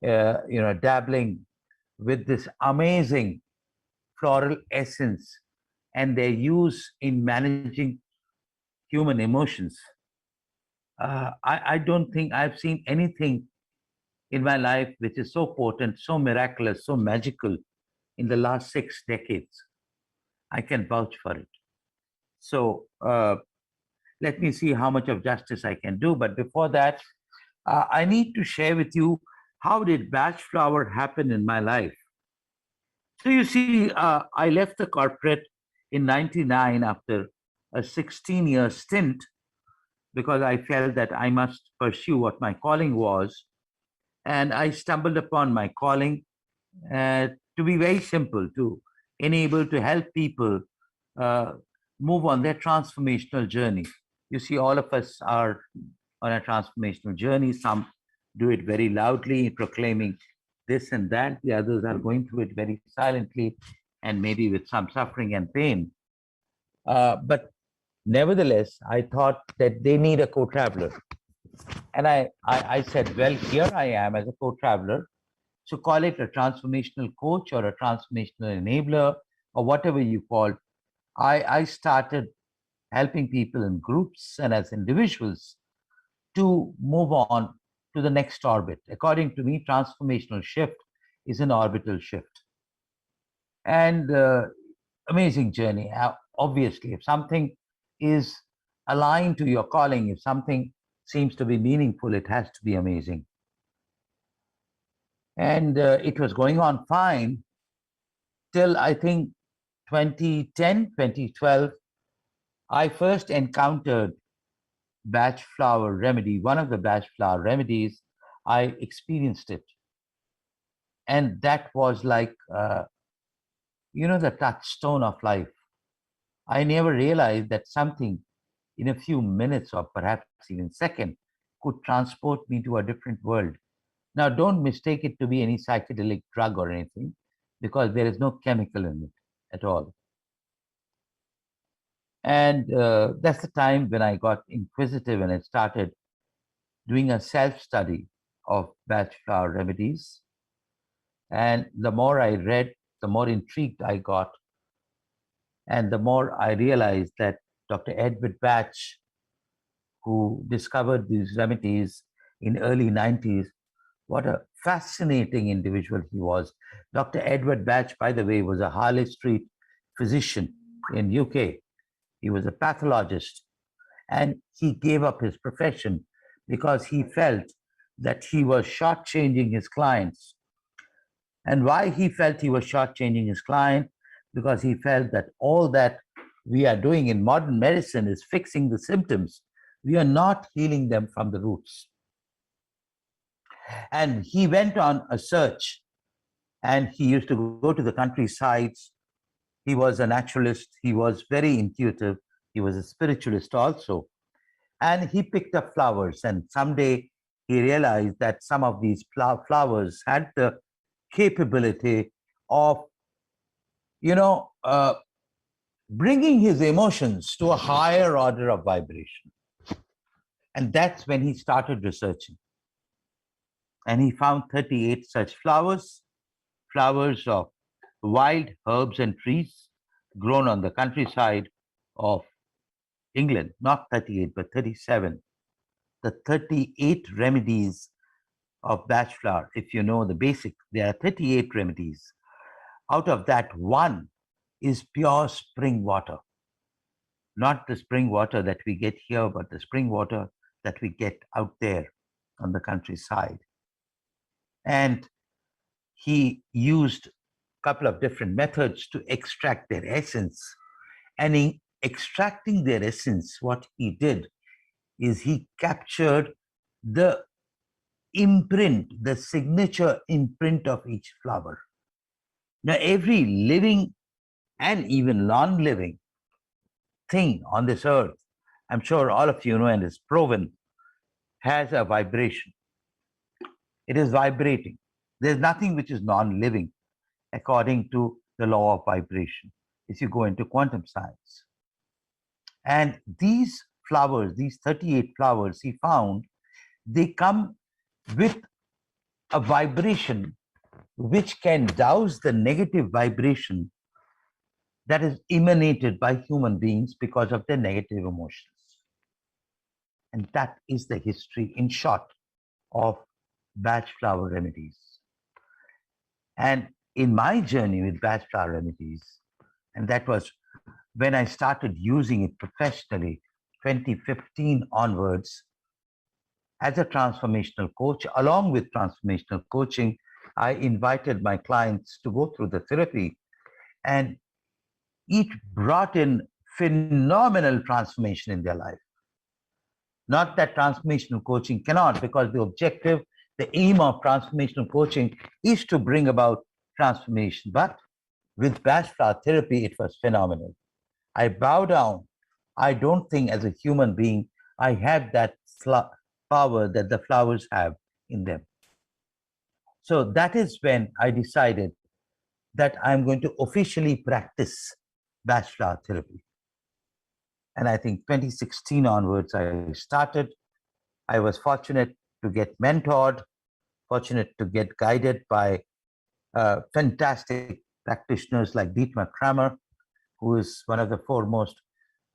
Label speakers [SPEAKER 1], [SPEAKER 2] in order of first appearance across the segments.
[SPEAKER 1] dabbling with this amazing floral essence and their use in managing human emotions. I don't think I've seen anything in my life which is so potent, so miraculous, so magical in the last 6 decades. I can vouch for it. So let me see how much of justice I can do. But before that, I need to share with you how did batch flower happen in my life. So you see, I left the corporate in 99 after a 16-year stint because I felt that I must pursue what my calling was. And I stumbled upon my calling to be very simple, to enable to help people uh, move on their transformational journey. You see, all of us are on a transformational journey. Some do it very loudly, proclaiming this and that. The others are going through it very silently and maybe with some suffering and pain. But nevertheless, I thought that they need a co-traveler. And I said, well, here I am as a co-traveler. So call it a transformational coach or a transformational enabler or whatever you call. I started helping people in groups and as individuals to move on to the next orbit. According to me, transformational shift is an orbital shift. And amazing journey. Obviously, if something is aligned to your calling, if something seems to be meaningful, it has to be amazing. And it was going on fine till I think 2010, 2012. I first encountered batch flower remedy, one of the batch flower remedies. I experienced it. And that was like, the touchstone of life. I never realized that something in a few minutes or perhaps even seconds could transport me to a different world. Now, don't mistake it to be any psychedelic drug or anything, because there is no chemical in it at all. And that's the time when I got inquisitive and I started doing a self-study of batch flower remedies. And the more I read, the more intrigued I got. And the more I realized that Dr. Edward Batch, who discovered these remedies in early 90s, what a fascinating individual he was. Dr. Edward Batch, by the way, was a Harley Street physician in UK. He was a pathologist, and he gave up his profession because he felt that he was shortchanging his clients. And why he felt he was shortchanging his client? Because he felt that all that we are doing in modern medicine is fixing the symptoms. We are not healing them from the roots. And he went on a search, and he used to go to the countrysides. He was a naturalist. He was very intuitive. He was a spiritualist also. And he picked up flowers. And someday he realized that some of these flowers had the capability of, bringing his emotions to a higher order of vibration. And that's when he started researching. And he found 38 such flowers of wild herbs and trees grown on the countryside of England, not 38, but 37. The 38 remedies of batch flower. If you know the basic, there are 38 remedies. Out of that, one is pure spring water. Not the spring water that we get here, but the spring water that we get out there on the countryside. And he used a couple of different methods to extract their essence. And in extracting their essence, what he did is he captured the imprint, the signature imprint of each flower. Now, every living and even non-living thing on this earth, I'm sure all of you know and is proven, has a vibration. It is vibrating. There's nothing which is non-living according to the law of vibration if you go into quantum science. And these flowers, these 38 flowers he found, they come with a vibration which can douse the negative vibration that is emanated by human beings because of their negative emotions. And that is the history, in short, of BACH flower remedies. And in my journey with BACH flower remedies, and that was when I started using it professionally, 2015 onwards, as a transformational coach, along with transformational coaching, I invited my clients to go through the therapy, and it brought in phenomenal transformation in their life. Not that transformational coaching cannot, because the objective, the aim of transformational coaching is to bring about transformation. But with BACH flower therapy, it was phenomenal. I bow down. I don't think as a human being, I have that power that the flowers have in them. So that is when I decided that I'm going to officially practice BACH flower therapy. And I think 2016 onwards, I started. I was fortunate to get mentored, fortunate to get guided by fantastic practitioners like Dietmar Kramer, who is one of the foremost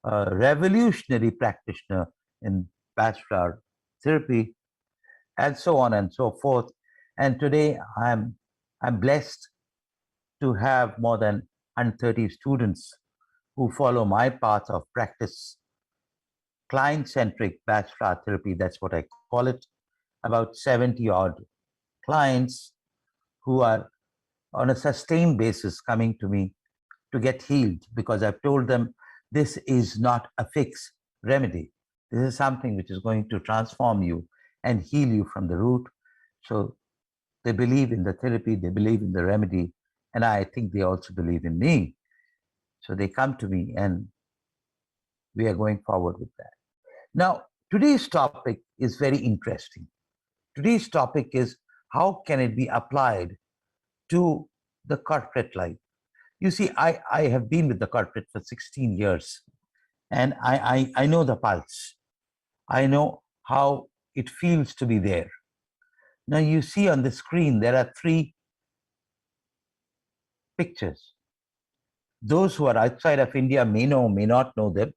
[SPEAKER 1] revolutionary practitioner in BACH flower therapy, and so on and so forth. And today I'm blessed to have more than 130 students who follow my path of practice, client-centric BACH flower therapy, that's what I call it. About 70 odd clients who are on a sustained basis coming to me to get healed, because I've told them this is not a fixed remedy. This is something which is going to transform you and heal you from the root. So they believe in the therapy, they believe in the remedy, and I think they also believe in me. So they come to me, and we are going forward with that. Now, today's topic is very interesting. Today's topic is how can it be applied to the corporate life? You see, I have been with the corporate for 16 years, and I know the pulse. I know how it feels to be there. Now, you see on the screen, there are 3 pictures. Those who are outside of India may know, may not know them,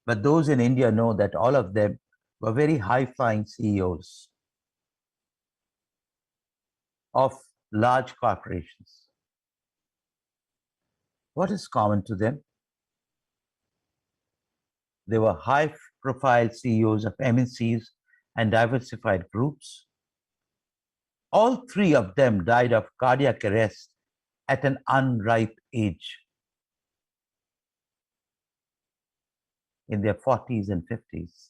[SPEAKER 1] but those in India know that all of them were very high-flying CEOs of large corporations. What is common to them? They were high-profile CEOs of MNCs and diversified groups. All 3 of them died of cardiac arrest at an unripe age, in their 40s and 50s.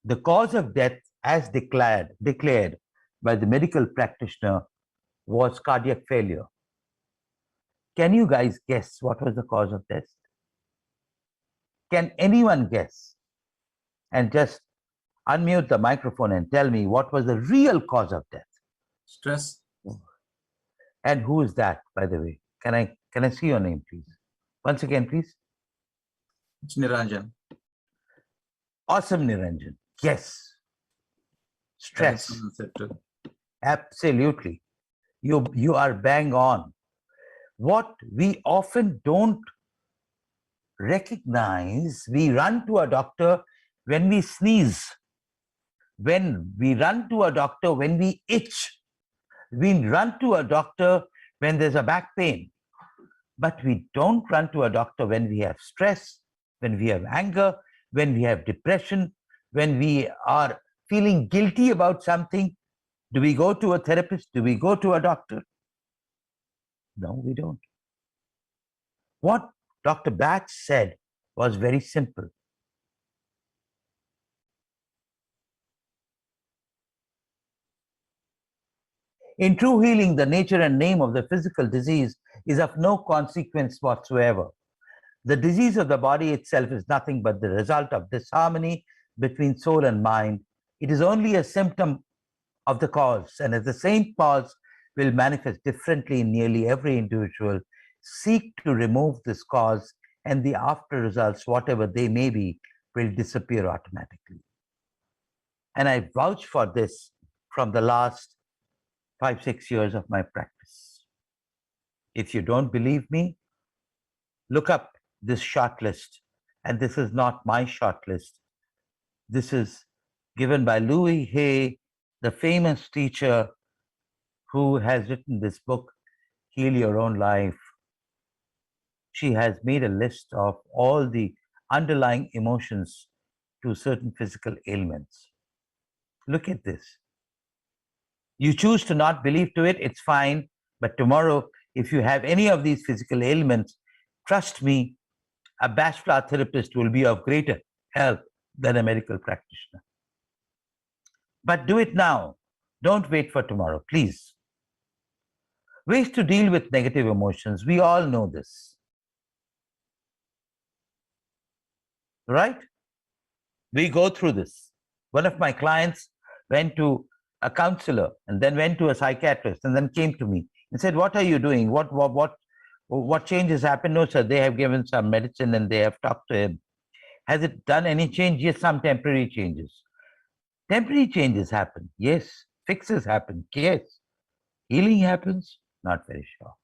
[SPEAKER 1] The cause of death, as declared by the medical practitioner, was cardiac failure. Can you guys guess what was the cause of death? Can anyone guess? And just unmute the microphone and tell me what was the real cause of death.
[SPEAKER 2] Stress.
[SPEAKER 1] And who is that, by the way? Can I see your name, please? Once again, please.
[SPEAKER 2] It's Niranjan.
[SPEAKER 1] Awesome, Niranjan. Yes. Stress. Absolutely. You are bang on. What we often don't recognize, we run to a doctor when we sneeze, when we run to a doctor when we itch, we run to a doctor when there's a back pain, but we don't run to a doctor when we have stress, when we have anger, when we have depression, when we are feeling guilty about something. Do we go to a therapist? Do we go to a doctor? No, we don't. What Dr. BACH said was very simple. In true healing, the nature and name of the physical disease is of no consequence whatsoever. The disease of the body itself is nothing but the result of disharmony between soul and mind. It is only a symptom of the cause, and as the same cause will manifest differently in nearly every individual, seek to remove this cause, and the after results, whatever they may be, will disappear automatically. And I vouch for this from the last 5-6 years of my practice. If you don't believe me, look up this short list. And this is not my short list. This is given by Louis Hay, the famous teacher who has written this book, Heal Your Own Life. She has made a list of all the underlying emotions to certain physical ailments. Look at this. You choose to not believe to it, it's fine. But tomorrow, if you have any of these physical ailments, trust me, a BACH flower therapist will be of greater help than a medical practitioner. But do it now. Don't wait for tomorrow, please. Ways to deal with negative emotions. We all know this. Right? We go through this. One of my clients went to a counselor and then went to a psychiatrist and then came to me and said, what are you doing? What changes happened? No, sir, they have given some medicine and they have talked to him. Has it done any change? Yes, some temporary changes. Temporary changes happen. Yes. Fixes happen. Yes. Healing happens. Not very sure.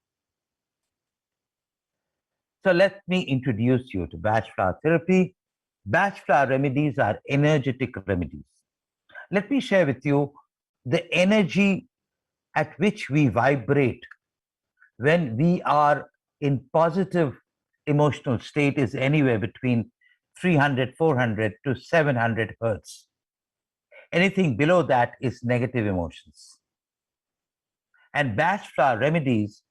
[SPEAKER 1] So let me introduce you to BACH flower therapy. BACH flower remedies are energetic remedies. Let me share with you the energy at which we vibrate when we are in positive emotional state is anywhere between 300, 400 to 700 hertz. Anything below that is negative emotions. And BACH flower remedies,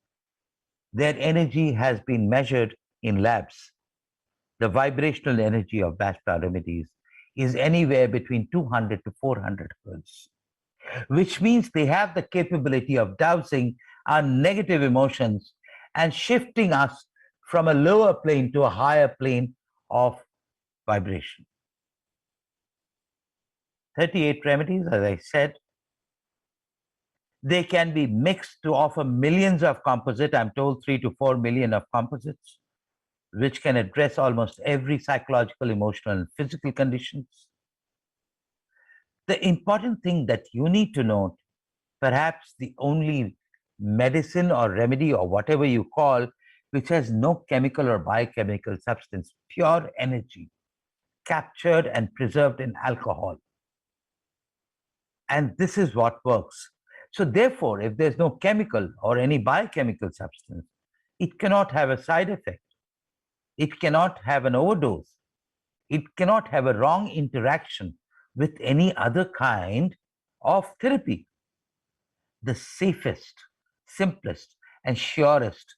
[SPEAKER 1] their energy has been measured in labs. The vibrational energy of BACH flower remedies is anywhere between 200 to 400 hertz, which means they have the capability of dousing our negative emotions and shifting us from a lower plane to a higher plane of vibration. 38 remedies, as I said. They can be mixed to offer millions of composite. I'm told 3 to 4 million of composites, which can address almost every psychological, emotional, and physical conditions. The important thing that you need to note, perhaps the only medicine or remedy or whatever you call, which has no chemical or biochemical substance, pure energy, captured and preserved in alcohol. And this is what works. So therefore, if there's no chemical or any biochemical substance, it cannot have a side effect. It cannot have an overdose. It cannot have a wrong interaction with any other kind of therapy. The safest, simplest, and surest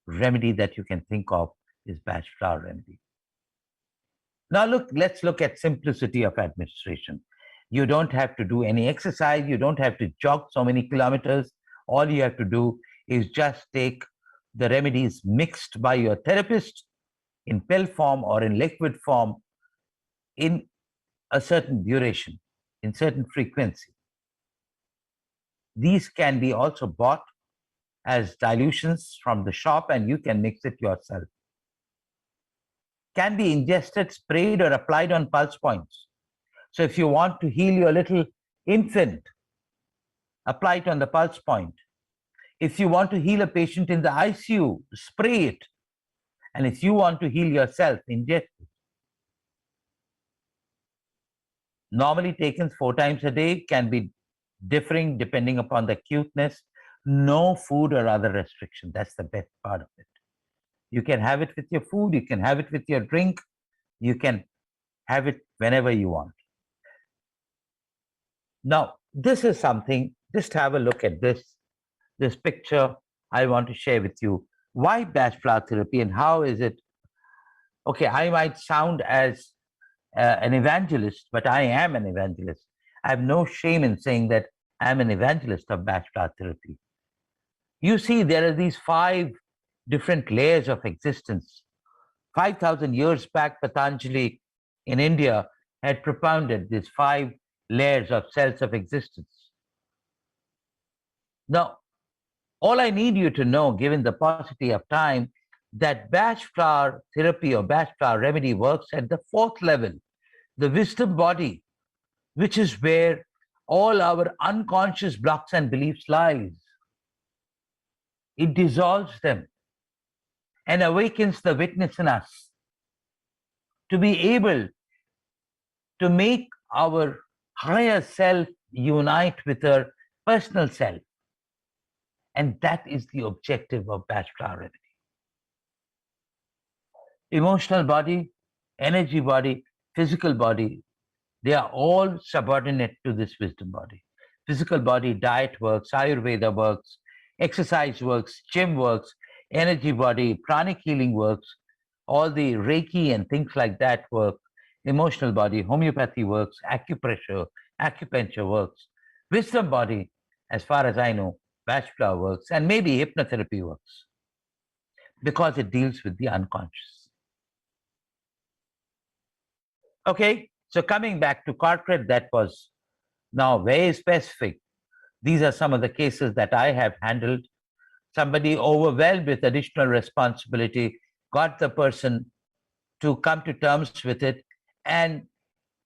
[SPEAKER 1] remedy that you can think of is BACH flower remedy. Now let's look at simplicity of administration. You don't have to do any exercise. You don't have to jog so many kilometers. All you have to do is just take the remedies mixed by your therapist in pill form or in liquid form in a certain duration, in certain frequency. These can be also bought as dilutions from the shop and you can mix it yourself. Can be ingested, sprayed, or applied on pulse points. So if you want to heal your little infant, apply it on the pulse point. If you want to heal a patient in the ICU, spray it. And if you want to heal yourself, ingest it. Normally taken 4 times a day, can be differing depending upon the acuteness. No food or other restriction. That's the best part of it. You can have it with your food. You can have it with your drink. You can have it whenever you want. Now, this is something, just have a look at this picture I want to share with you. Why BACH flower therapy and how is it? Okay, I might sound as an evangelist, but I am an evangelist. I have no shame in saying that I'm an evangelist of BACH flower therapy. You see, there are these 5 different layers of existence. 5,000 years back, Patanjali in India had propounded these 5 layers of cells of existence. Now, all I need you to know, given the paucity of time, that BACH flower therapy or BACH flower remedy works at the 4th level, the wisdom body, which is where all our unconscious blocks and beliefs lies. It dissolves them and awakens the witness in us to be able to make our higher self unite with our personal self. And that is the objective of BACH Flower Remedy. Emotional body, energy body, physical body, they are all subordinate to this wisdom body. Physical body, diet works, Ayurveda works, exercise works, gym works, energy body, pranic healing works, all the Reiki and things like that work. Emotional body, homeopathy works, acupuncture works. Wisdom body, as far as I know, BACH Flower works, and maybe hypnotherapy works because it deals with the unconscious. Okay, so coming back to corporate, that was now very specific. These are some of the cases that I have handled. Somebody overwhelmed with additional responsibility got the person to come to terms with it and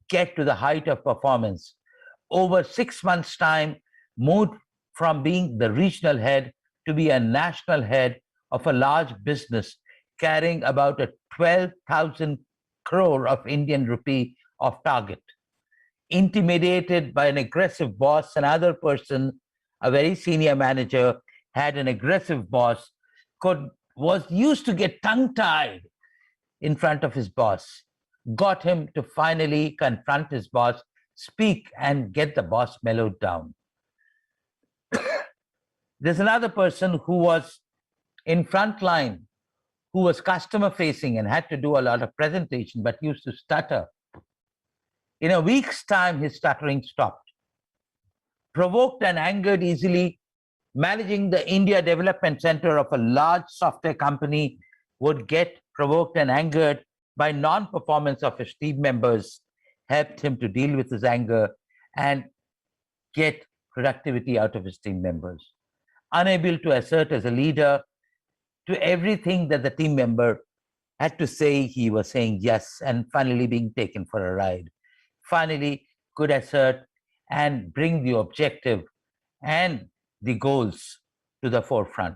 [SPEAKER 1] get to the height of performance. Over 6 months' time, moved from being the regional head to be a national head of a large business carrying about a 12,000 crore of Indian rupee of target. Intimidated by an aggressive boss, another person, a very senior manager, had an aggressive boss, was used to get tongue-tied in front of his boss, got him to finally confront his boss, speak, and get the boss mellowed down. There's another person who was in front line, who was customer facing and had to do a lot of presentation, but used to stutter. In a week's time, his stuttering stopped. Provoked and angered easily, managing the India Development Center of a large software company would get provoked and angered by non-performance of his team members, helped him to deal with his anger and get productivity out of his team members. Unable to assert as a leader to everything that the team member had to say, he was saying yes, and finally being taken for a ride. Finally could assert and bring the objective and the goals to the forefront.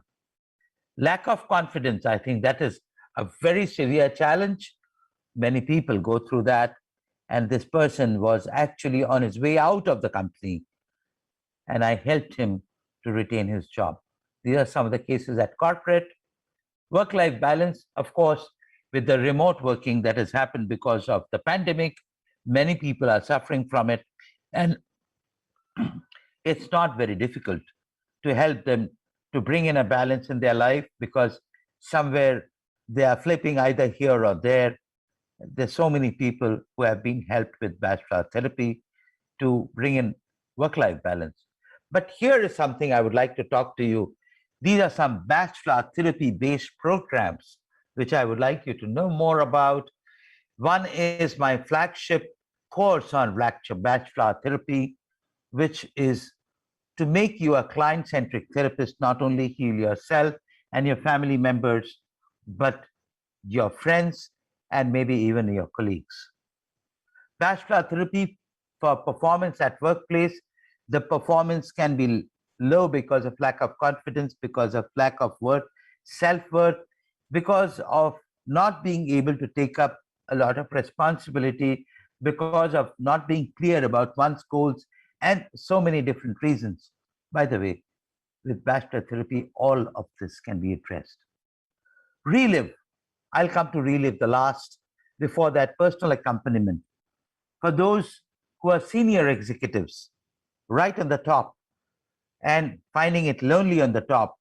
[SPEAKER 1] Lack of confidence, I think that is a very severe challenge. Many people go through that. And this person was actually on his way out of the company. And I helped him to retain his job. These are some of the cases at corporate. Work-life balance, of course, with the remote working that has happened because of the pandemic, many people are suffering from it. And it's not very difficult to help them to bring in a balance in their life because somewhere they are flipping either here or there. There's so many people who have been helped with BACH Flower therapy to bring in work-life balance. But here is something I would like to talk to you. These are some BACH Flower therapy-based programs which I would like you to know more about. One is my flagship course on BACH Flower therapy, which is to make you a client-centric therapist, not only heal yourself and your family members, but your friends and maybe even your colleagues. BACH Flower therapy for performance at workplace, the performance can be low because of lack of confidence, because of lack of worth, self-worth, because of not being able to take up a lot of responsibility, because of not being clear about one's goals, and so many different reasons. By the way, with BACH Flower therapy, all of this can be addressed. Relive. I'll come to relive the last. Before that, personal accompaniment. For those who are senior executives, right on the top, and finding it lonely on the top,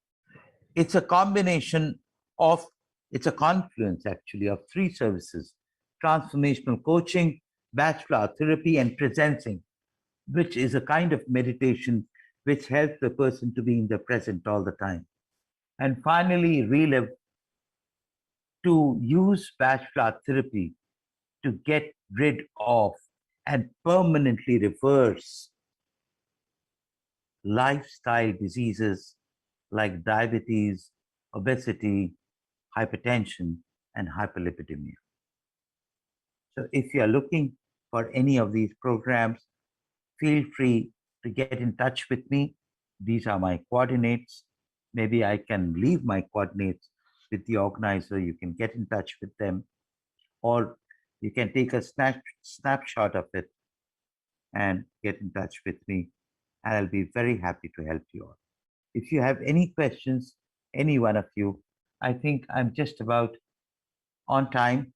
[SPEAKER 1] it's a combination of, it's a confluence actually of 3 services: transformational coaching, BACH Flower therapy, and presencing, which is a kind of meditation which helps the person to be in the present all the time. And finally, relive, to use BACH Flower therapy to get rid of and permanently reverse lifestyle diseases like diabetes, obesity, hypertension, and hyperlipidemia. So if you are looking for any of these programs, feel free to get in touch with me. These are my coordinates. Maybe I can leave my coordinates with the organizer. You can get in touch with them, or you can take a snapshot of it and get in touch with me. And I'll be very happy to help you all. If you have any questions, any one of you, I think I'm just about on time,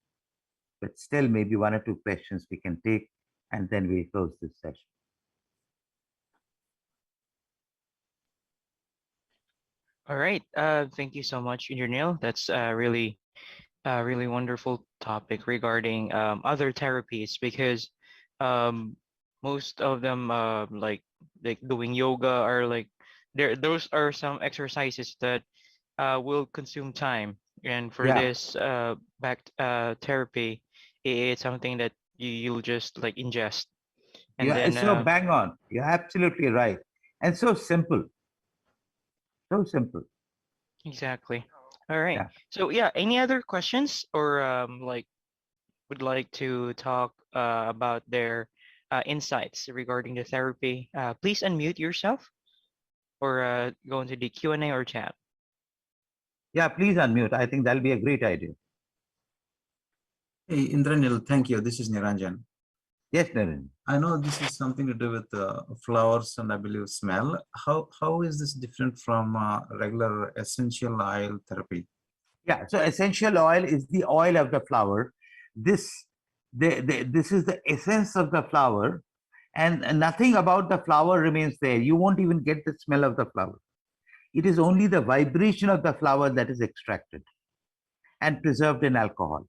[SPEAKER 1] but still maybe one or two questions we can take, and then we close this session.
[SPEAKER 3] All right. Thank you so much, Engineer Neil. That's really wonderful topic regarding other therapies, because um, most of them like doing yoga are like there. Those are some exercises that will consume time, and for
[SPEAKER 1] Yeah,
[SPEAKER 3] this back therapy, it's something that you'll just like ingest, and
[SPEAKER 1] yeah,
[SPEAKER 3] then
[SPEAKER 1] it's so bang on. You're absolutely right. And so simple, so simple.
[SPEAKER 3] exactly. All right.
[SPEAKER 1] Yeah.
[SPEAKER 3] So yeah, any other questions, or like would like to talk about their insights regarding the therapy, please unmute yourself or go into the Q&A or chat.
[SPEAKER 1] Yeah, please unmute. I think that'll be a great idea.
[SPEAKER 2] Hey, Indranil, thank you. This is Niranjan.
[SPEAKER 1] Yes, Naren.
[SPEAKER 2] I know this is something to do with flowers and I believe smell. How is this different from regular essential oil therapy?
[SPEAKER 1] Yeah, so essential oil is the oil of the flower. This, this is the essence of the flower, and nothing about the flower remains there. You won't even get the smell of the flower. It is only the vibration of the flower that is extracted and preserved in alcohol.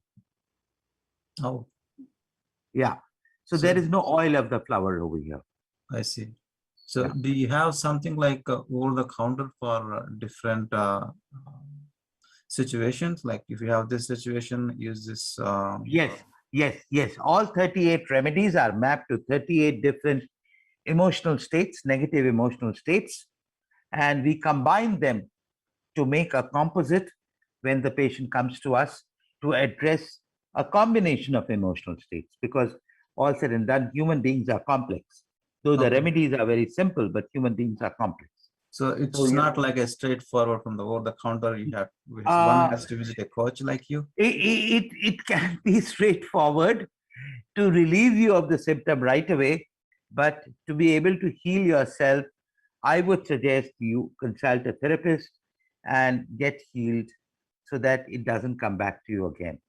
[SPEAKER 2] Oh,
[SPEAKER 1] Yeah. So
[SPEAKER 2] so
[SPEAKER 1] there is no oil of the flower over here.
[SPEAKER 2] I see. So
[SPEAKER 1] Yeah.
[SPEAKER 2] do you have something like over the counter for different situations? Like if you have this situation, use this.
[SPEAKER 1] Yes, yes. All 38 remedies are mapped to 38 different emotional states, negative emotional states, and we combine them to make a composite when the patient comes to us to address a combination of emotional states, because all said and done, human beings are complex. Though the
[SPEAKER 2] Okay.
[SPEAKER 1] remedies are very simple, but human beings are complex.
[SPEAKER 2] So it's
[SPEAKER 1] So,
[SPEAKER 2] not like a straightforward from the over the counter. You have one
[SPEAKER 1] uh,
[SPEAKER 2] has to visit a coach like you.
[SPEAKER 1] it can be straightforward to relieve you of the symptom right away, but to be able to heal yourself, I would suggest you consult a therapist and get healed so that it doesn't come back to you again.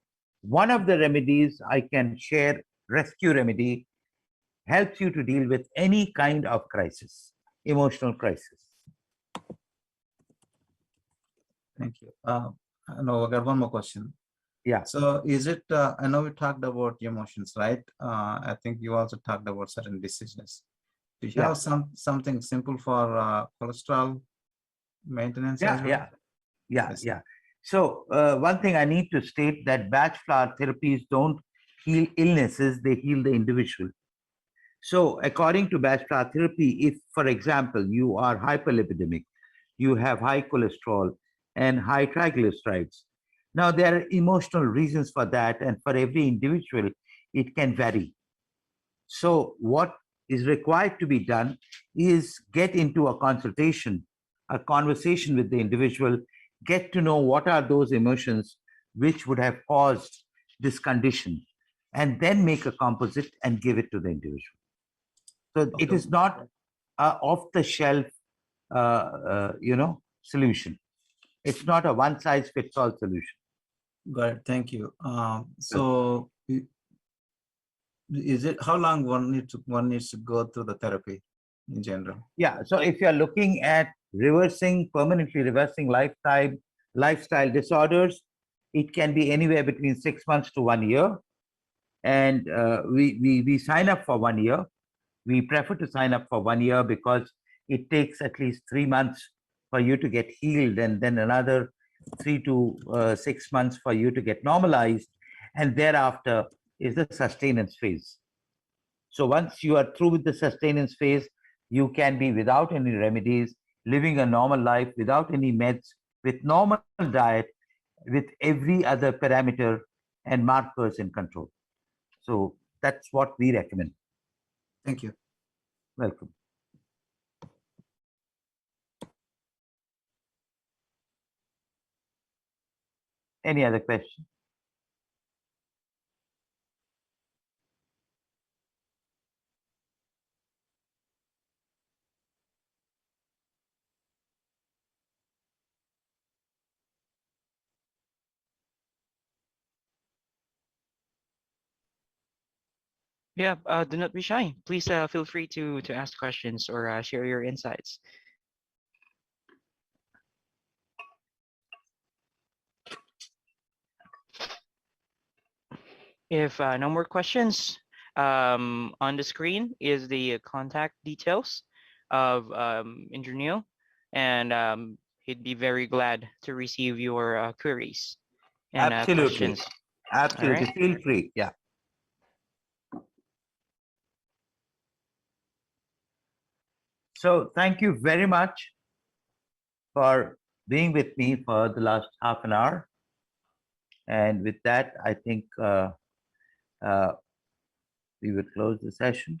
[SPEAKER 1] One of the remedies I can share, rescue remedy, helps you to deal with any kind of crisis, emotional crisis.
[SPEAKER 2] Thank you. No, I got one more question.
[SPEAKER 1] Yeah.
[SPEAKER 2] So is it, I know we talked about emotions, right? I think you also talked about certain decisions. Do you
[SPEAKER 1] Yeah.
[SPEAKER 2] have something simple for cholesterol maintenance as well?
[SPEAKER 1] Yeah. So one thing I need to state that batch flower therapies don't heal illnesses, they heal the individual. So according to batch flower therapy, if, for example, you are hyperlipidemic, you have high cholesterol and high triglycerides. Now, there are emotional reasons for that, and for every individual, it can vary. So, what is required to be done is get into a consultation, a conversation with the individual, get to know what are those emotions which would have caused this condition, and then make a composite and give it to the individual. So, it
[SPEAKER 2] Okay.
[SPEAKER 1] is not off the shelf, solution. It's not a one size fits all solution.
[SPEAKER 2] Got it. Thank you. So is it how long one needs to go through the therapy in general?
[SPEAKER 1] Yeah. So if you're looking at permanently reversing lifestyle disorders, it can be anywhere between 6 months to 1 year. And we sign up for 1 year. We prefer to sign up for 1 year because it takes at least 3 months for you to get healed, and then another 3 to 6 months for you to get normalized. And thereafter is the sustenance phase. So once you are through with the sustenance phase, you can be without any remedies, living a normal life without any meds, with normal diet, with every other parameter and markers in control. So that's what we recommend.
[SPEAKER 2] Thank you.
[SPEAKER 1] Welcome. Any other question?
[SPEAKER 3] Yeah, do not be shy. Please feel free to ask questions or share your insights. If no more questions, on the screen is the contact details of Engineer, and he'd be very glad to receive your queries and
[SPEAKER 1] Absolutely.
[SPEAKER 3] questions.
[SPEAKER 1] Absolutely.
[SPEAKER 3] right.
[SPEAKER 1] Feel free. Yeah. So thank you very much for being with me for the last half an hour. And with that, I think uh, we will close the session.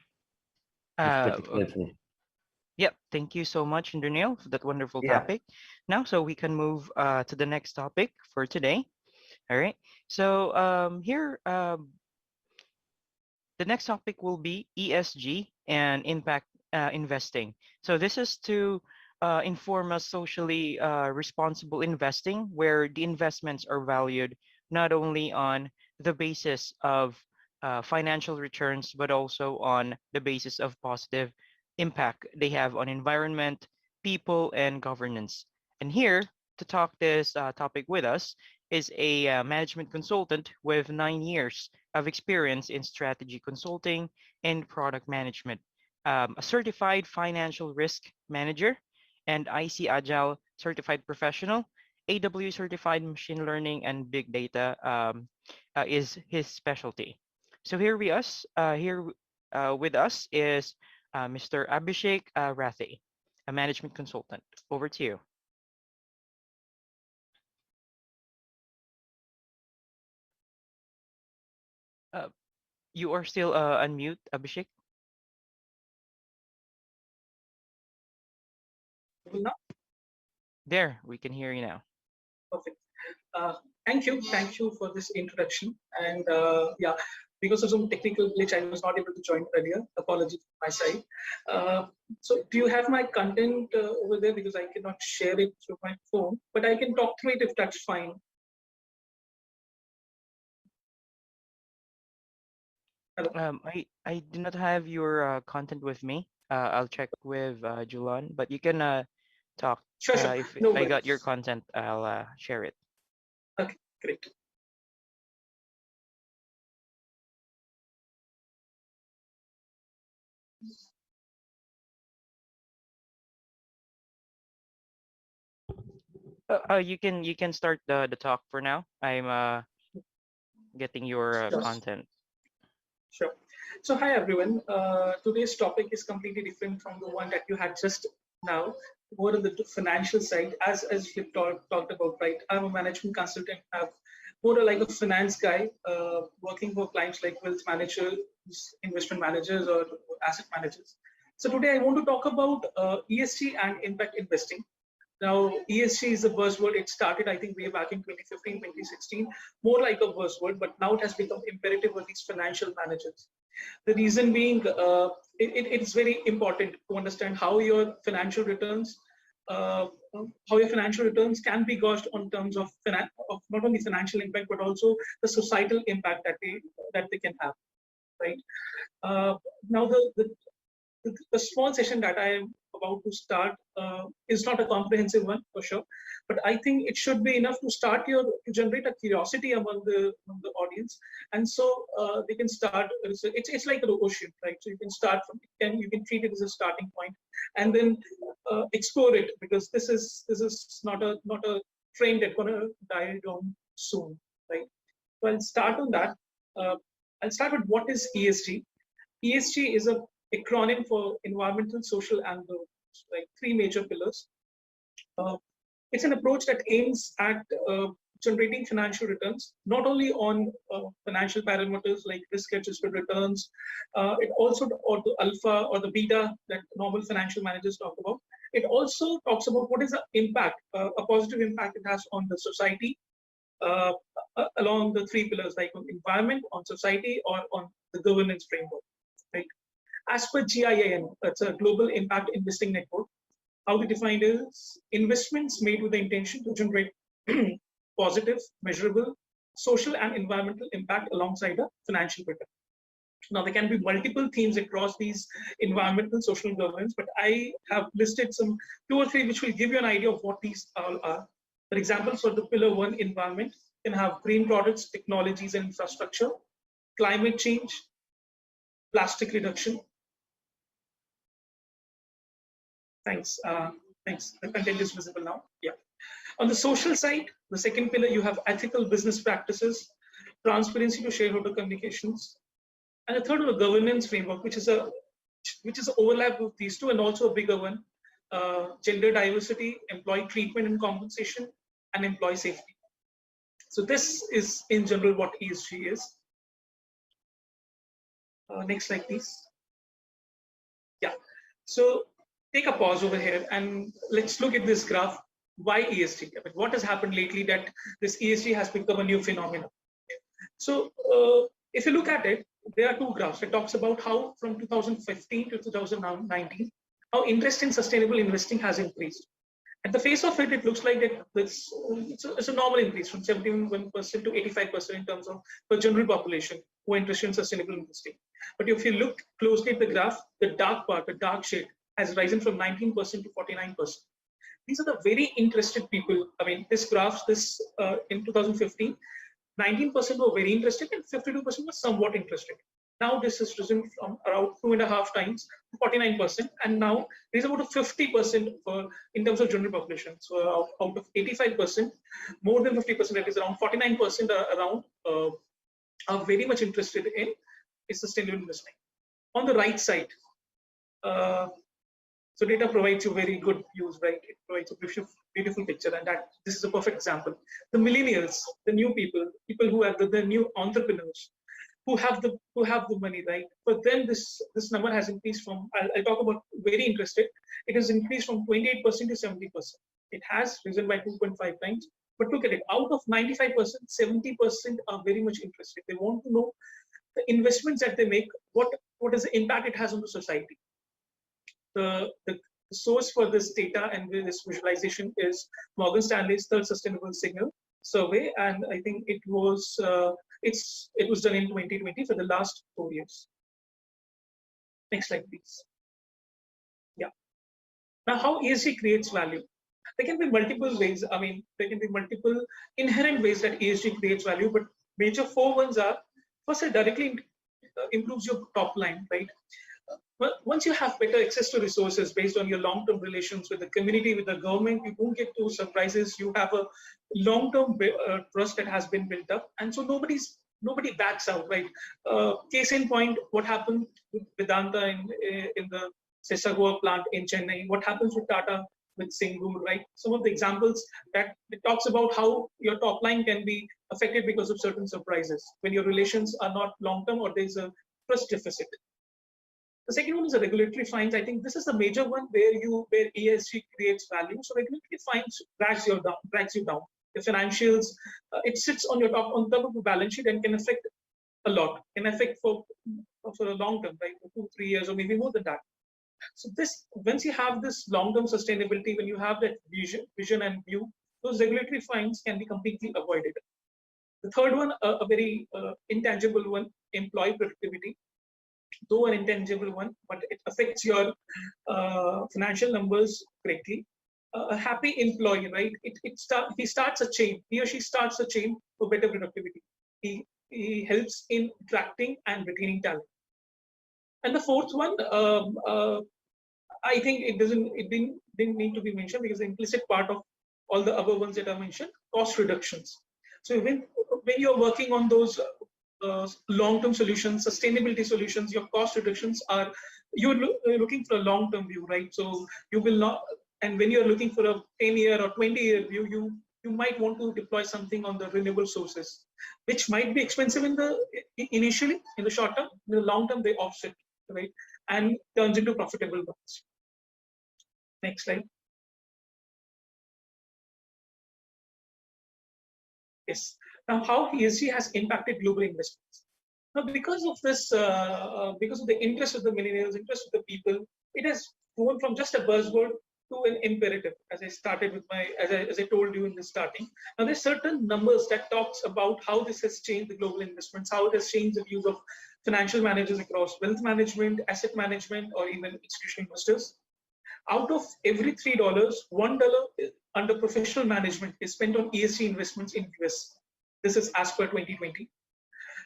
[SPEAKER 1] This particular
[SPEAKER 3] Okay.
[SPEAKER 1] session.
[SPEAKER 3] Yep. Thank you so much, Engineer, for that wonderful
[SPEAKER 1] Yeah.
[SPEAKER 3] topic. Now, so we can move to the next topic for today. All right. So here, the next topic will be ESG and impact investing. So this is to inform us socially responsible investing, where the investments are valued not only on the basis of financial returns, but also on the basis of positive impact they have on environment, people, and governance. And here to talk this topic with us is a management consultant with 9 years of experience in strategy consulting and product management, a certified financial risk manager, and IC Agile certified professional. AW certified machine learning and big data is his specialty. So here with us is Mr. Abhishek Rathi, a management consultant. Over to you. Uh, you are still unmute, Abhishek.
[SPEAKER 4] Now?
[SPEAKER 3] There, we can hear you now.
[SPEAKER 4] Perfect. Thank you for this introduction. And yeah, because of some technical glitch, I was not able to join earlier. Apologies from my side. So, do you have my content over there? Because I cannot share it through my phone, but I can talk through it if that's fine. Hello?
[SPEAKER 3] I do not have your content with me. I'll check with Julan, but you can talk.
[SPEAKER 4] Sure, sure.
[SPEAKER 3] If
[SPEAKER 4] No
[SPEAKER 3] I got your
[SPEAKER 4] worries.
[SPEAKER 3] content, I'll share it.
[SPEAKER 4] Okay, great.
[SPEAKER 3] You can start the talk for now. I'm getting your
[SPEAKER 4] Sure.
[SPEAKER 3] content.
[SPEAKER 4] Sure. So, hi everyone. Today's topic is completely different from the one that you had just now. More on the financial side, as Flip talked about, right? I'm a management consultant. I'm more like a finance guy, working for clients like wealth managers, investment managers, or asset managers. So today I want to talk about ESG and impact investing. Now, ESG is a buzzword. It started, I think, way back in 2015, 2016, more like a buzzword, but now it has become imperative for these financial managers. The reason being, it's very important to understand uh, how your financial returns can be gauged on terms of not only financial impact, but also the societal impact that they can have, right? Now, the small session that I am about to start is not a comprehensive one for sure, but I think it should be enough to to generate a curiosity among the audience, and so they can start. It's like an ocean, right? So you can start from you can treat it as a starting point, and then explore it, because this is not a train that's gonna die down soon, right? So I'll start on that. I'll start with what is ESG. ESG is a acronym for environmental, social, and governance, like three major pillars. Uh, it's an approach that aims at generating financial returns, not only on financial parameters like risk-adjusted returns, it also, or the alpha or the beta that normal financial managers talk about. It also talks about what is the impact, a positive impact it has on the society, along the three pillars, like on environment, on society, or on the governance framework. Right? As per GIIN, that's a Global Impact Investing Network. How they define it is investments made with the intention to generate positive, measurable, social and environmental impact alongside a financial return. Now, there can be multiple themes across these environmental, social, and governance, but I have listed some 2 or 3 which will give you an idea of what these all are. For example, for the pillar 1, environment, you can have green products, technologies, and infrastructure, climate change, plastic reduction. Thanks. Thanks. The content is visible now. Yeah. On the social side, the second pillar, you have ethical business practices, transparency to shareholder communications, and the third one, a governance framework, which is an overlap with these two, and also a bigger one, gender diversity, employee treatment and compensation, and employee safety. So this is in general what ESG is. Next slide, please. Yeah. So take a pause over here and let's look at this graph. Why ESG? I mean, what has happened lately that this ESG has become a new phenomenon? So if you look at it, there are 2 graphs. It talks about how from 2015 to 2019, how interest in sustainable investing has increased. At the face of it, it looks like that it's a normal increase from 71% to 85% in terms of the general population who are interested in sustainable investing. But if you look closely at the graph, the dark part, the dark shade, has risen from 19% to 49%. These are the very interested people. I mean, this graph, in 2015, 19% were very interested and 52% were somewhat interested. Now this has risen from around 2.5 times to 49%, and now there's about a 50% in terms of general population. So out of 85%, more than 50%, that is around 49% are very much interested in sustainable investing. On the right side, so data provides you very good views, right? It provides a beautiful picture, and this is a perfect example. The millennials, the new people who are the new entrepreneurs, who have the money, right? For them, this number has increased from, I'll talk about very interested. It has increased from 28% to 70%. It has risen by 2.5 times. But look at it, out of 95%, 70% are very much interested. They want to know the investments that they make, what is the impact it has on the society. The source for this data and this visualization is Morgan Stanley's Third Sustainable Signal survey, and I think it was done in 2020 for the last 4 years. Next slide, please. Yeah. Now, how ESG creates value? There can be multiple ways. I mean, there can be multiple inherent ways that ESG creates value, but major 4 ones are: first, it directly improves your top line, right? Well, once you have better access to resources based on your long-term relations with the community, with the government, you don't get those surprises. You have a long-term trust that has been built up, and so nobody backs out, right? Case in point, what happened with Vedanta in the Sesagua plant in Chennai? What happens with Tata with Singur, right? Some of the examples that it talks about how your top line can be affected because of certain surprises when your relations are not long-term or there's a trust deficit. The second one is the regulatory fines. I think this is the major one where ESG creates value. So regulatory fines drags you down. The financials, it sits on top of the balance sheet and can affect a lot. Can affect for a long term, right? For 2-3 years or maybe more than that. So once you have this long-term sustainability, when you have that vision and view, those regulatory fines can be completely avoided. The third one, a very intangible one, employee productivity. Though an intangible one, but it affects your financial numbers greatly. A happy employee, right? He starts a chain. He or she starts a chain for better productivity. He helps in attracting and retaining talent. And the fourth one, I think it didn't need to be mentioned because the implicit part of all the other ones that I mentioned, cost reductions. So when you're working on those long-term solutions, sustainability solutions, your cost reductions are, you're looking for a long-term view, right? So you will not, and when you're looking for a 10-year or 20-year view, you might want to deploy something on the renewable sources, which might be expensive initially in the short term. In the long term, they offset, right, and turns into profitable ones. Next slide. Yes. Now, how ESG has impacted global investments. Now, because of this, because of the interest of the millennials, interest of the people, it has gone from just a buzzword to an imperative. As I started with my, as I told you in the starting. Now, there's certain numbers that talks about how this has changed the global investments, how it has changed the views of financial managers across wealth management, asset management, or even institutional investors. Out of every $3, $1 under professional management is spent on ESG investments in US. This is as per 2020.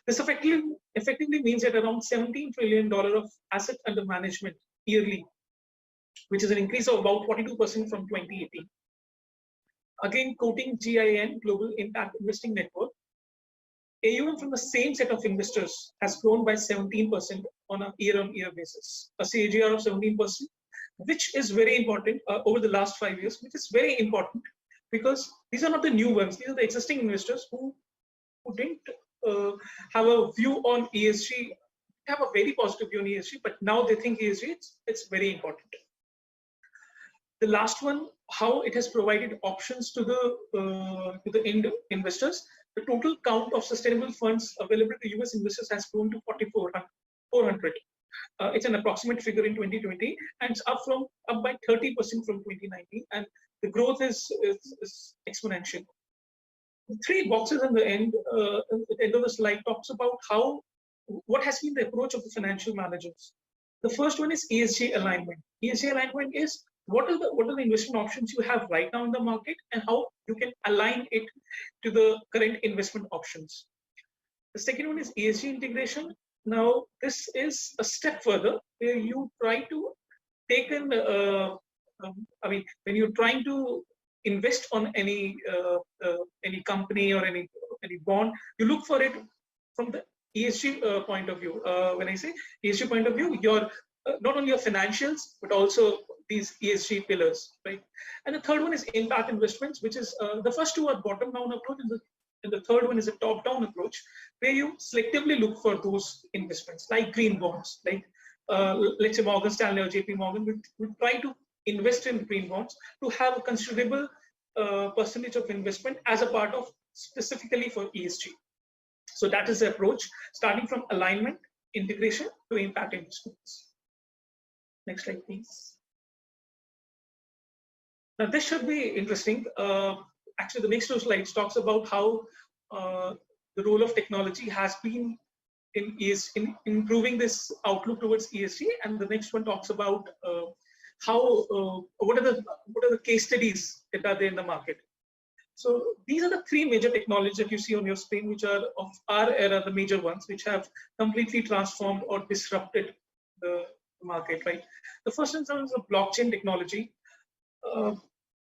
[SPEAKER 4] This effectively means that around $17 trillion of assets under management yearly, which is an increase of about 42% from 2018. Again, quoting GIN, Global Impact Investing Network, AUM from the same set of investors has grown by 17% on a year-on-year basis, a CAGR of 17%, which is very important over the last 5 years, which is very important because these are not the new ones. These are the existing investors who didn't have a view on ESG, have a very positive view on ESG, but now they think ESG, it's very important. The last one, how it has provided options to the end investors. The total count of sustainable funds available to US investors has grown to 4,400. It's an approximate figure in 2020, and it's up by 30% from 2019, and the growth is exponential. The three boxes at the end of the slide talks about what has been the approach of the financial managers. The first one is ESG alignment. ESG alignment is what are the investment options you have right now in the market and how you can align it to the current investment options. The second one is ESG integration. Now, this is a step further where you try to take in, when you're trying to invest on any company or any bond, you look for it from the ESG point of view. When I say ESG point of view, you're not only your financials, but also these ESG pillars, right? And the third one is impact investments, which is the first two are bottom-down approach, and the third one is a top-down approach, where you selectively look for those investments, like green bonds, like let's say Morgan Stanley or JP Morgan will try to invest in green bonds to have a considerable percentage of investment as a part of specifically for ESG. So that is the approach, starting from alignment, integration to impact investments. Next slide, please. Now this should be interesting. Actually, the next two slides talks about how the role of technology has been in improving this outlook towards ESG, and the next one talks about what are the case studies that are there in the market. So these are the three major technologies that you see on your screen, which are of our era, the major ones, which have completely transformed or disrupted the market, right? The first one is a blockchain technology.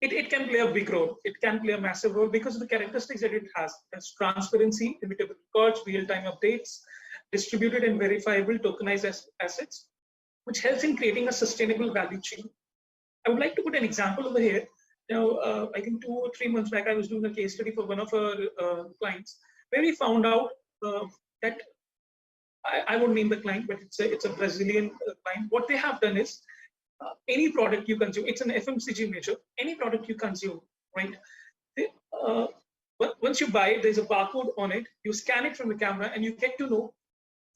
[SPEAKER 4] It can play a big role. It can play a massive role because of the characteristics that it has. It's transparency, immutable records, real-time updates, distributed and verifiable tokenized assets, which helps in creating a sustainable value chain. I would like to put an example over here. Now, I think 2 or 3 months back, I was doing a case study for one of our clients, where we found out that I won't name the client, but it's a Brazilian client. What they have done is any product you consume, it's an FMCG major, any product you consume, right? Once you buy it, there's a barcode on it. You scan it from the camera, and you get to know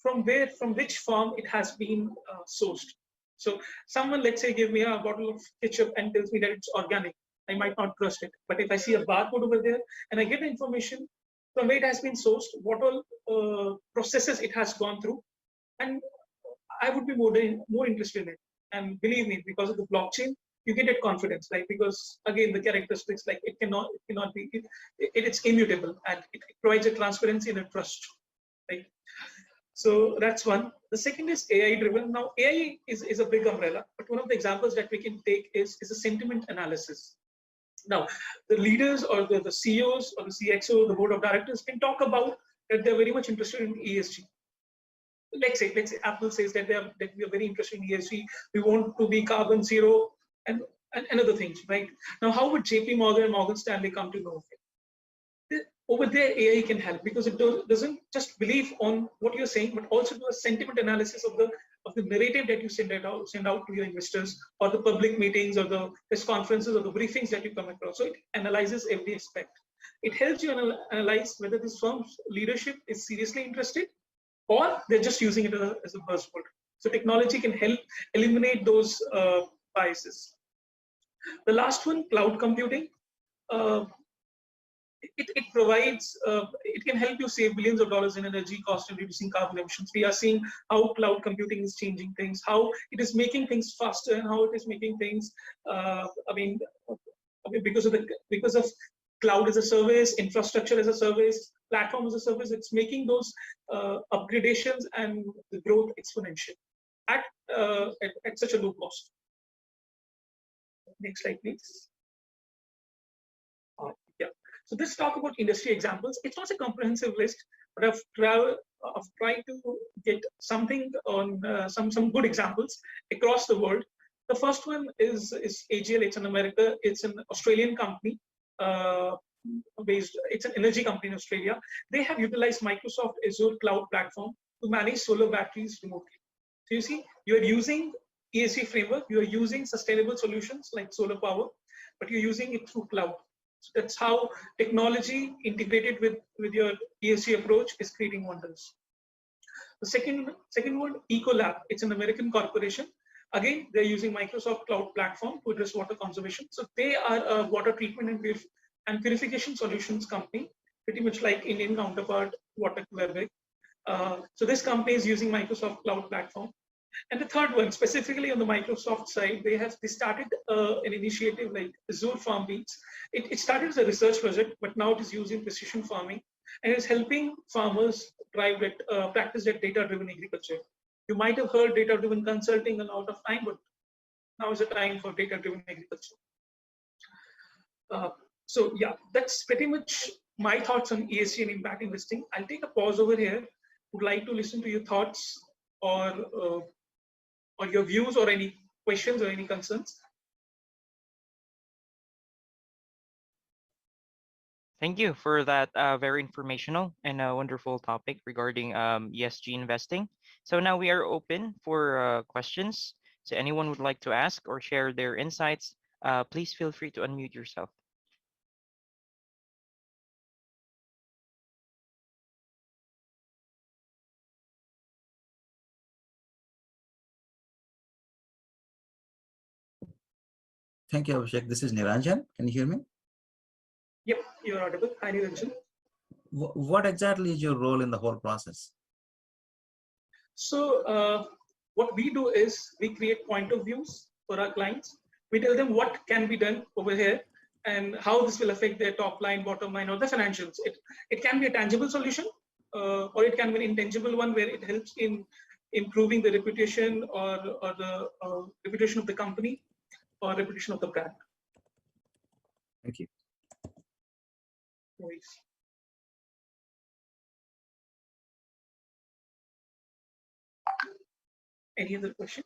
[SPEAKER 4] from which farm it has been sourced. So someone, let's say, give me a bottle of ketchup and tells me that it's organic. I might not trust it. But if I see a barcode over there and I get the information from where it has been sourced, what all processes it has gone through, and I would be more interested in it. And believe me, because of the blockchain, you get that confidence, right? Because again, the characteristics, like it cannot be, it's immutable, and it provides a transparency and a trust, right? So that's one. The second is AI driven. Now AI is a big umbrella, but one of the examples that we can take is a sentiment analysis. Now the leaders or the CEOs or the CXO, the board of directors, can talk about that they're very much interested in ESG. Let's say Apple says that we are very interested in ESG. We want to be carbon zero and other things, right? Now, how would JP Morgan and Morgan Stanley come to know of it? Over there, AI can help because it doesn't just believe on what you're saying, but also do a sentiment analysis of the narrative that you send out to your investors, or the public meetings, or the press conferences, or the briefings that you come across. So it analyzes every aspect. It helps you analyze whether this firm's leadership is seriously interested or they're just using it as a buzzword. So technology can help eliminate those biases. The last one, cloud computing. Uh, it provides, it can help you save billions of dollars in energy cost and reducing carbon emissions. We are seeing how cloud computing is changing things, how it is making things faster, and how it is making things, because of cloud as a service, infrastructure as a service, platform as a service, it's making those upgradations and the growth exponential at such a low cost. Next slide, please. Yeah. So let's talk about industry examples. It's not a comprehensive list, but I've tried to get something on some good examples across the world. The first one is AGL. It's in America. It's an Australian company. It's an energy company in Australia. They have utilized Microsoft Azure cloud platform to manage solar batteries remotely. So you see, you are using ESG framework, you are using sustainable solutions like solar power, but you're using it through cloud. So that's how technology integrated with your ESG approach is creating wonders. The second one, Ecolab. It's an American corporation. Again, they're using Microsoft cloud platform to address water conservation. So they are a water treatment and purification solutions company, pretty much like Indian counterpart Water Quebec. So this company is using Microsoft cloud platform. And the third one, specifically on the Microsoft side, they started an initiative like Azure Farm Beats. It started as a research project, but now it is used in precision farming and is helping farmers practice their data-driven agriculture. You might have heard data-driven consulting a lot of time, but now is the time for data-driven agriculture. So yeah, that's pretty much my thoughts on ESG and impact investing. I'll take a pause over here. Would like to listen to your thoughts or your views or any questions or any concerns.
[SPEAKER 3] Thank you for that very informational and wonderful topic regarding ESG investing. So now we are open for questions. So anyone would like to ask or share their insights, please feel free to unmute yourself.
[SPEAKER 2] Thank you, Abhishek. This is Niranjan. Can you hear me?
[SPEAKER 4] Yep, you're audible. Hi, Niranjan.
[SPEAKER 2] What exactly is your role in the whole process?
[SPEAKER 4] So what we do is we create point of views for our clients. We tell them what can be done over here and how this will affect their top line, bottom line, or the financials. It can be a tangible solution, or it can be an intangible one where it helps in improving the reputation or the reputation of the company or reputation of the brand.
[SPEAKER 2] Thank you.
[SPEAKER 4] Nice. Any other question?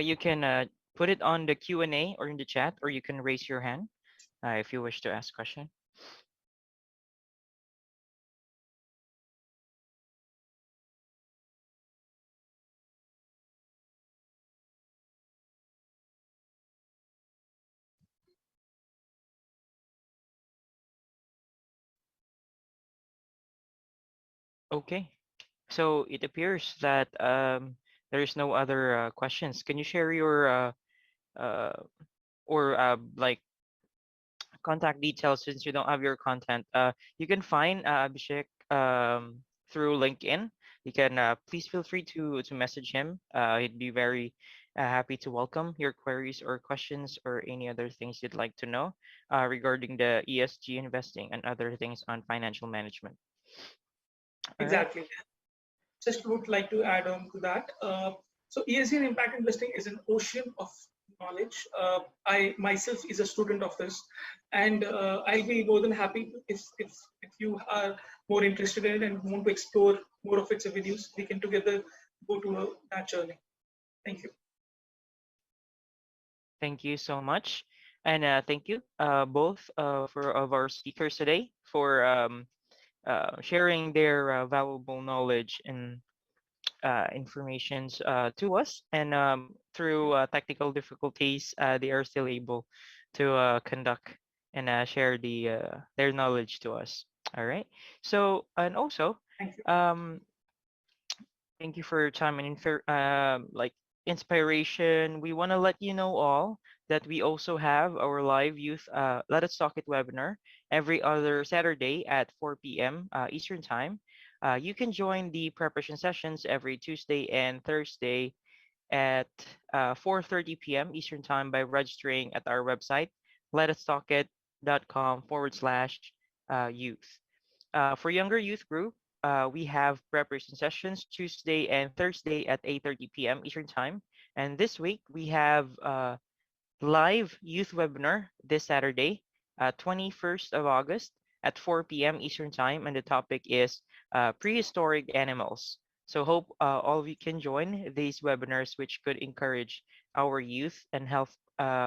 [SPEAKER 3] You can put it on the Q&A or in the chat, or you can raise your hand if you wish to ask a question. Okay, so it appears that there is no other questions. Can you share your like contact details since you don't have your content? You can find Abhishek through LinkedIn. You can please feel free to message him. He'd be very happy to welcome your queries or questions or any other things you'd like to know regarding the ESG investing and other things on financial management. All right.
[SPEAKER 4] Exactly. Just would like to add on to that. So ESG and impact investing is an ocean of knowledge. I myself is a student of this, and I'll be more than happy if you are more interested in it and want to explore more of its avenues, we can together go to that journey. Thank you.
[SPEAKER 3] Thank you so much, and thank you both of our speakers today for sharing their valuable knowledge and informations to us. And through technical difficulties, they are still able to conduct and share their knowledge to us. All right. So, and also,
[SPEAKER 4] Thank you.
[SPEAKER 3] thank you for your time and like inspiration. We want to let you know all that we also have our live youth Let Us Talk It webinar every other Saturday at 4 p.m. Eastern Time. You can join the preparation sessions every Tuesday and Thursday at 4:30 p.m. Eastern Time by registering at our website, letustalkit.com/youth. For younger youth group, we have preparation sessions Tuesday and Thursday at 8:30 p.m. Eastern Time. And this week we have live youth webinar this Saturday, 21st of August at 4 p.m. Eastern Time, and the topic is prehistoric animals. So hope all of you can join these webinars, which could encourage our youth and help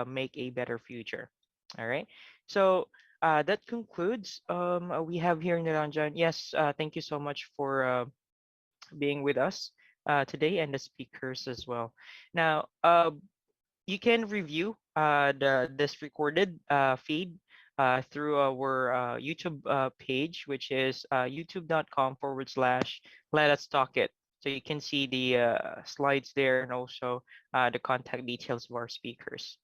[SPEAKER 3] make a better future. All right. So that concludes. We have here Niranjan. Yes, thank you so much for being with us today and the speakers as well. Now, you can review this recorded feed through our YouTube page, which is youtube.com/let us talk it. So you can see the slides there and also the contact details of our speakers.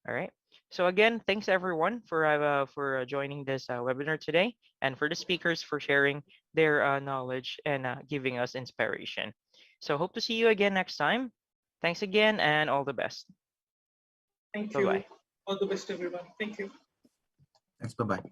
[SPEAKER 3] All right. So again, thanks everyone for joining this webinar today, and for the speakers for sharing their knowledge and giving us inspiration. So hope to see you again next time. Thanks again, and all the best.
[SPEAKER 4] Thank
[SPEAKER 3] Bye-bye.
[SPEAKER 4] you. All the best, everyone. Thank you.
[SPEAKER 2] Thanks. Bye-bye.